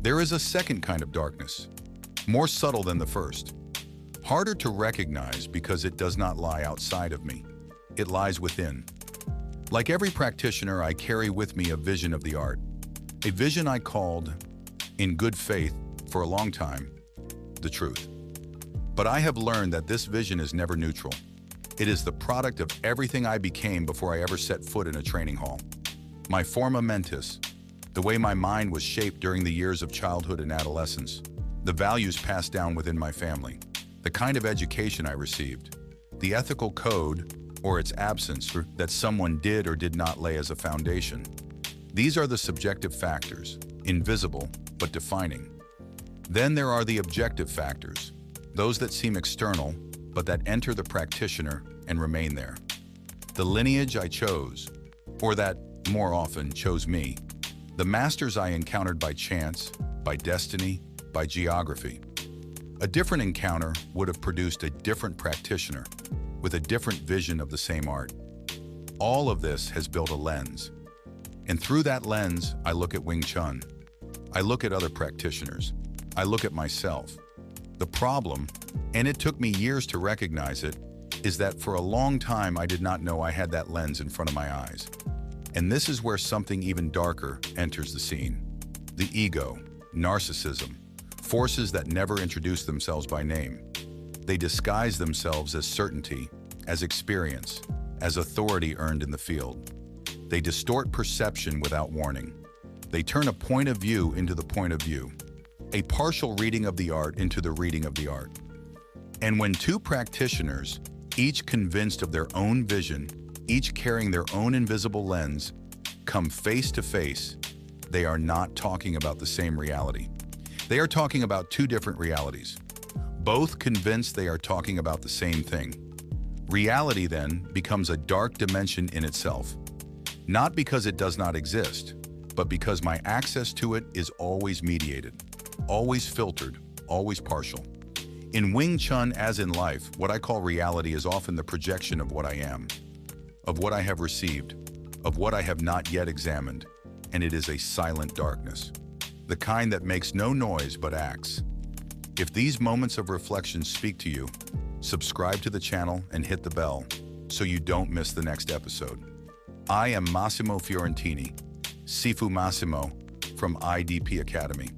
There is a second kind of darkness, more subtle than the first, harder to recognize because it does not lie outside of me. It lies within. Like every practitioner, I carry with me a vision of the art, a vision I called, in good faith, for a long time, the truth. But I have learned that this vision is never neutral. It is the product of everything I became before I ever set foot in a training hall. My forma mentis, the way my mind was shaped during the years of childhood and adolescence, the values passed down within my family, the kind of education I received, the ethical code, or its absence, that someone did or did not lay as a foundation. These are the subjective factors, invisible but defining. Then there are the objective factors, those that seem external, but that enter the practitioner and remain there. The lineage I chose, or that, more often, chose me. The masters I encountered by chance, by destiny, by geography. A different encounter would have produced a different practitioner, with a different vision of the same art. All of this has built a lens. And through that lens, I look at Wing Chun. I look at other practitioners. I look at myself. The problem, and it took me years to recognize it, is that for a long time I did not know I had that lens in front of my eyes. And this is where something even darker enters the scene. The ego, narcissism, forces that never introduce themselves by name. They disguise themselves as certainty, as experience, as authority earned in the field. They distort perception without warning. They turn a point of view into the point of view, a partial reading of the art into the reading of the art. And when two practitioners, each convinced of their own vision, each carrying their own invisible lens, come face to face, they are not talking about the same reality. They are talking about two different realities, both convinced they are talking about the same thing. Reality then becomes a dark dimension in itself, not because it does not exist, but because my access to it is always mediated, always filtered, always partial. In Wing Chun, as in life, what I call reality is often the projection of what I am, of what I have received, of what I have not yet examined, and it is a silent darkness, the kind that makes no noise but acts. If these moments of reflection speak to you, subscribe to the channel and hit the bell so you don't miss the next episode. I am Massimo Fiorentini, Sifu Massimo from IDPA Academy.